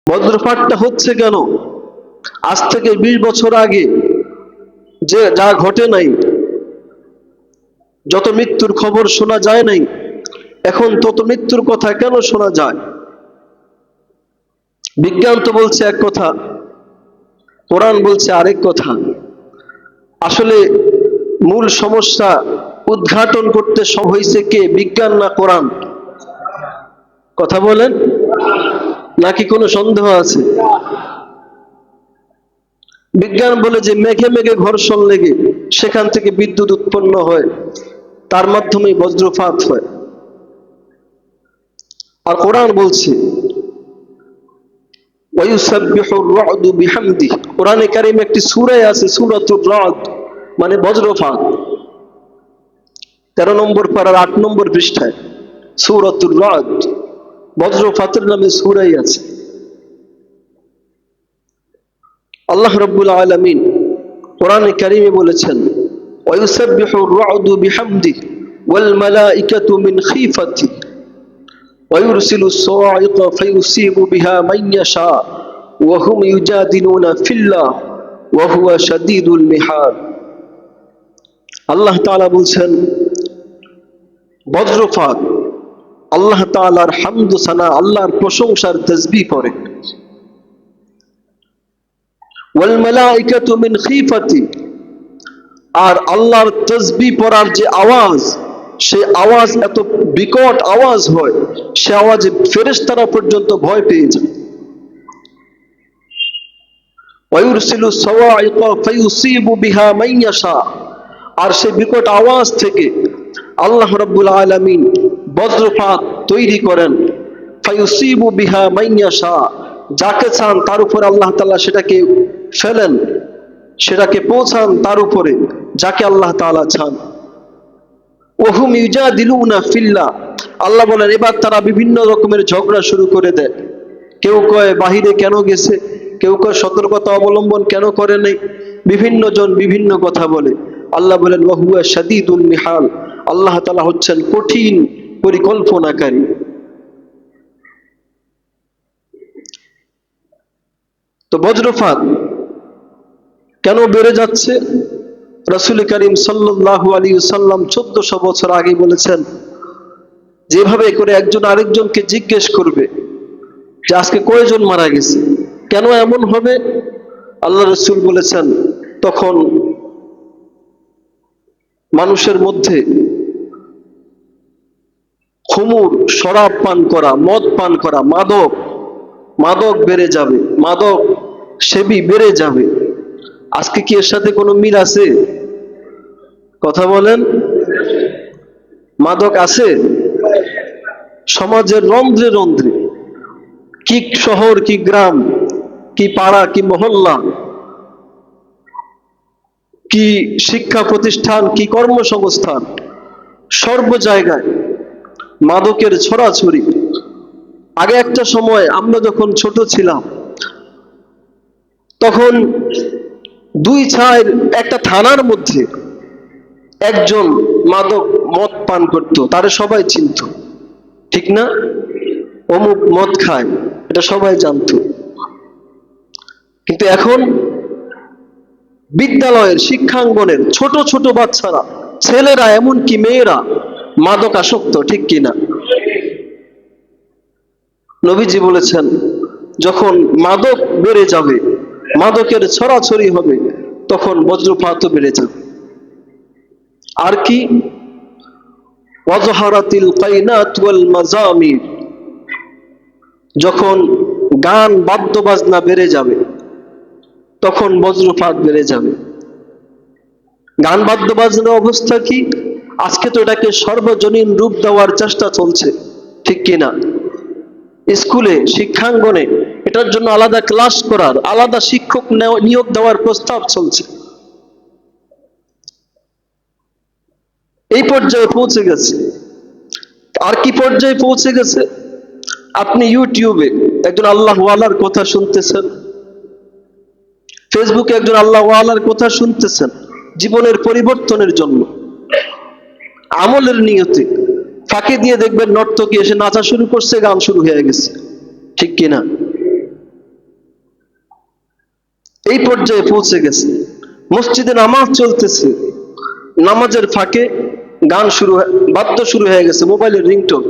বজ্রপাতটা হচ্ছে কেন? আজ থেকে 20 বছর আগে যে যা ঘটে নাই, যত মৃত্যুর খবর শোনা যায় নাই, এখন তত মৃত্যুর কথা কেন শোনা যায়? বিজ্ঞান তো বলছে এক কথা, কোরআন বলছে আরেক কথা। আসলে মূল সমস্যা উদ্ঘাটন করতে হয়েছে কে, বিজ্ঞান না কোরআন? কথা বলেন, নাকি কোনো সন্দেহ আছে? বিজ্ঞান বলে যে মেঘে মেঘে ঘর্ষণ লেগে সেখান থেকে বিদ্যুৎ উৎপন্ন হয়, তার মাধ্যমে বজ্রপাত হয়। আর কোরআন বলছে ওয়ায়ুসাব্বিহুর রা'দু বিহামদিহি। কোরআনে কারীমে একটি সূরা আছে, সূরাতুর রা'দ, মানে বজ্রপাত। 13 নম্বর পারার 8 নম্বর পৃষ্ঠায় সূরাতুর রা'দ, বজ্রপাতের নামে সূরাই আছে। আল্লাহ রাব্বুল আলামিন কোরআনে কারীমে বলেছেন ওয়ায়ুসাব্বিহুর রা'দু বিহামদিহি ওয়াল মালাইকাতু মিন খিফাতিহি ওয়ায়ুরসিলুস সাওয়া'iqa ফায়ুসিবু বিহা মান ইয়াশা ওয়া হুম ইউজাদিলুনা ফিল্লাহ ওয়া হুয়া শাদীদুল মিহাল। আল্লাহ তাআলা বলছেন বজ্রপাত আল্লাহ তাআলার হামদ সানা, আল্লাহর প্রশংসার তাসবিহ করে। ওয়াল মালাইকাতু মিন খিফাতি, আর আল্লাহর তাসবিহ পড়ার যে আওয়াজ, সে আওয়াজ এত বিকট আওয়াজ হয়, সে আওয়াজে ফেরেশতারা পর্যন্ত ভয় পেয়ে যায়। ওয়ায়ুরসিলুস সাওয়া'iqa ফায়ুসিবু বিহা মান ইয়াশা, আর সে বিকট আওয়াজ থেকে আল্লাহ রাব্বুল আলামিন বজ্রপাত তৈরি করেন। ফায়ুসিবু বিহা মান ইয়াশা, যাকে চান তার উপর আল্লাহ তাআলা সেটাকে ফেলেন, সেটাকে পৌঁছান তার উপরে যাকে আল্লাহ তাআলা চান। ওয়া হুম ইউজাদিলুনা ফিল্লাহ, আল্লাহ বলেন এবার তারা বিভিন্ন রকমের ঝগড়া শুরু করে দেয়। কেউ কয় বাহিরে কেন গেছে, কেউ কয় সতর্কতা অবলম্বন কেন করে নাই, বিভিন্ন জন বিভিন্ন কথা বলে। আল্লাহ বলেন ওয়া হুয়া শাদীদুল মিহাল, আল্লাহ তাআলা হচ্ছেন কঠিন পরিকল্পনাকারী। তো বজ্রপাত কেন বেড়ে যাচ্ছে? রাসূল করিম সাল্লাল্লাহু আলাইহি ওয়াসাল্লাম 1400 বছর আগে বলেছেন, যেভাবে করে একজন আরেকজনকে জিজ্ঞেস করবে যে আজকে কয়জন মারা গেছে, কেন এমন হবে? আল্লাহ রাসূল বলেছেন তখন মানুষের মধ্যে খুমুর, শরাব পান করা, মদ পান করা, মাদক বেড়ে যাবে, মাদক সেবী বেড়ে যাবে। আজকে কি এর সাথে কোনো মিল আছে? কথা বলেন, মাদক আছে সমাজের রন্ধ্রে রন্ধ্রে, কি শহর, কি গ্রাম, কি পাড়া, কি মহল্লা, কি শিক্ষা প্রতিষ্ঠান, কি কর্মসংস্থান, সর্ব জায়গায় মাদকের ছড়াছড়ি। আগে একটা সময় আমরা যখন ছোট ছিলাম, তখন একটা থানার মধ্যে একজন মদ পান করত, তারে সবাই চিনত, ঠিক না? অমুক মদ খায়, এটা সবাই জানতো। কিন্তু এখন বিদ্যালয়ের শিক্ষাঙ্গনের ছোট ছোট বাচ্চারা, ছেলেরা, এমনকি মেয়েরা মাদক আসক্ত, ঠিক কিনা? নবীজি বলেছেন যখন মাদক বেড়ে যাবে, মাদকের ছড়াছড়ি হবে, তখন বজ্রপাতও বেড়ে যাবে। আর কি? ওয়াজহারাতিল কাইনাত ওয়াল মাজামির, যখন গান বাদ্য বাজনা বেড়ে যাবে, তখন বজ্রপাত বেড়ে যাবে। গান বাদ্য বাজনার অবস্থা কি? আজকে তো এটাকে সর্বজনীন রূপ দেওয়ার চেষ্টা চলছে, ঠিক কিনা? স্কুলে, শিক্ষাঙ্গনে এটার জন্য আলাদা ক্লাস করার, আলাদা শিক্ষক নিয়োগ দেওয়ার প্রস্তাব চলছে। এই পর্যায়ে পৌঁছে গেছে। আর কি পর্যায়ে পৌঁছে গেছে? আপনি ইউটিউবে একজন আল্লাহওয়ালার কথা শুনতেছেন, ফেসবুকে একজন আল্লাহওয়ালার কথা শুনতেছেন জীবনের পরিবর্তনের জন্য, আমলের নিয়তে, ফাঁকে দিয়ে দেখবেন নর্তকী এসে নাচা শুরু করছে, গান শুরু হয়ে গেছে, ঠিক কিনা? এই পর্যায়ে পৌঁছে গেছে। মসজিদে নামাজ চলতেছে, নামাজের ফাঁকে গান শুরু, বাদ্য শুরু হয়ে গেছে, মোবাইলের রিংটোন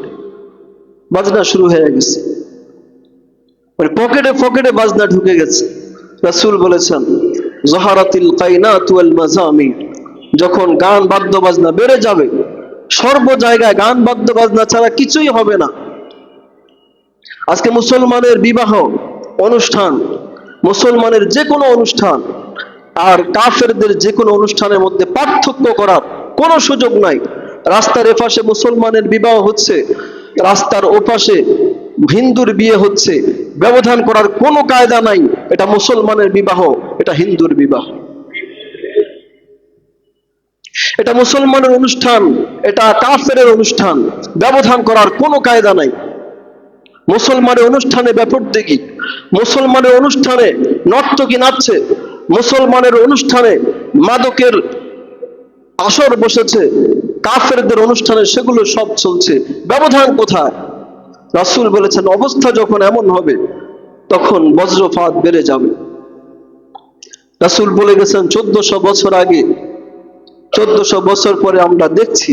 বাজনা শুরু হয়ে গেছে, মানে পকেটে পকেটে বাজনা ঢুকে গেছে। রাসূল বলেছেন জহারাতিল কাইনাতু ওয়াল মাজামির, যখন গান বাদ্য বাজনা বেড়ে যাবে, সর্ব জায়গায় গান বাদ্য বাজনা ছাড়া কিছুই হবে না। আজকে মুসলমানের বিবাহ অনুষ্ঠান, মুসলমানের যে কোনো অনুষ্ঠান আর কাফেরদের যে কোনো অনুষ্ঠানের মধ্যে পার্থক্য করার কোনো সুযোগ নাই। রাস্তার এপাশে মুসলমানের বিবাহ হচ্ছে, রাস্তার ওপাশে হিন্দুর বিয়ে হচ্ছে, ব্যবধান করার কোনো কায়দা নাই। এটা মুসলমানের বিবাহ, এটা হিন্দুর বিবাহ। এটা মুসলমানের অনুষ্ঠান, এটা কাফেরের অনুষ্ঠান, ব্যবধান করার কোনো কায়দা নাই। মুসলমানের অনুষ্ঠানে ব্যাপরদিগি, মুসলমানের অনুষ্ঠানে নর্তকী নাচছে, মুসলমানের অনুষ্ঠানে মাদকের আসর বসেছে, কাফেরদের অনুষ্ঠানে সেগুলো সব চলছে, ব্যবধান কোথায়? রাসূল বলেছেন অবস্থা যখন এমন হবে তখন বজ্রপাত বেড়ে যাবে। রাসূল বলে গেছেন 1400 বছর আগে, 1400 বছর পরে আমরা দেখছি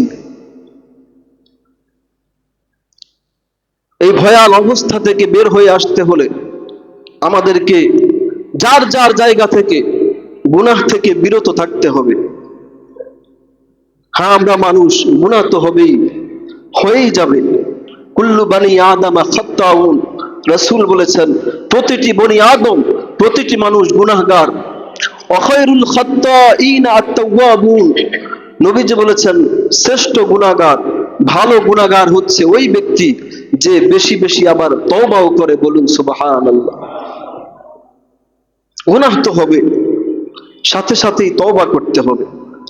এই ভয়াল অবস্থা থেকে বের হয়ে আসতে হলে আমাদেরকে যার যার জায়গা থেকে গুনাহ থেকে বিরত থাকতে হবে। হ্যাঁ, আমরা মানুষ, গুনাহ তো হবেই, হয়েই যাবে। কুল্লু বানি আদম খাত্তাউন, রাসূল বলেছেন প্রতিটি বনি আদম, প্রতিটি মানুষ গুনাহগার। ওয়াখায়রুল খাত্তাইনা আত-তাওয়াবুন, নবীজি বলেছেন শ্রেষ্ঠ গুনাহগার, ভালো গুনাহগার হচ্ছে ওই ব্যক্তি যে বেশি বেশি আবার তওবাও করে। বলুন সুবহানাল্লাহ। গুনাহ তো হবে, সাথে সাথেই তওবা করতে হবে।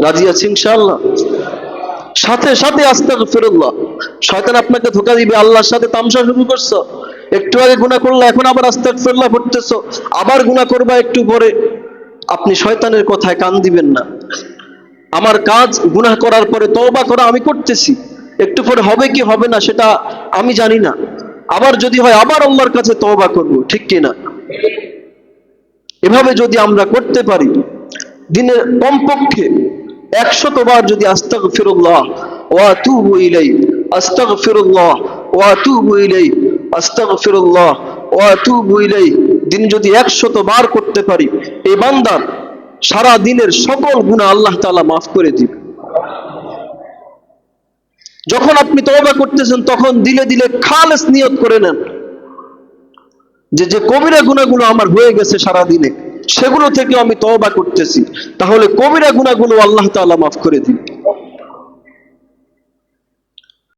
রাজি আছি ইনশাআল্লাহ? সাথে সাথে আস্তাগফিরুল্লাহ। শয়তান আপনাকে ধোঁকা দিবে, আল্লাহর সাথে তামসা শুরু করছো, একটু আগে গুনাহ করলে এখন আবার আস্তাগফিরুল্লাহ পড়তেছো, আবার গুনাহ করবা একটু পরে। আপনি শয়তানের কথায় কান দিবেন না। আমার কাজ গুনাহ করার পরে তওবা করা, আমি করতেছি, একটু পরে হবে কি হবে না সেটা আমি জানি না, আবার যদি হয় আবার আল্লাহর কাছে তওবা করব, ঠিক কিনা? এভাবে যদি আমরা করতে পারি, দিনে কমপক্ষে 100 বার যদি আস্তাগফিরুল্লাহ ওয়া আতুবু ইলাইহি, আস্তাগফিরুল্লাহ ওয়া আতুবু ইলাইহি, আস্তাগফিরুল্লাহ ওয়া আতুবু ইলাইহি, দিন যদি 100 বার করতে পারি, এই বান্দার সারা দিনের সকল গুনাহ আল্লাহ তাআলা মাফ করে দিবেন। যখন আপনি তওবা করতেছেন তখন দিলে দিলে খালেস নিয়ত করে নেন যে যে কবিরা গুনাহগুলো আমার হয়ে গেছে সারা দিনে, সেগুলো থেকে আমি তওবা করতেছি, তাহলে কবিরা গুনাহগুলো আল্লাহ তাআলা মাফ করে দিবেন।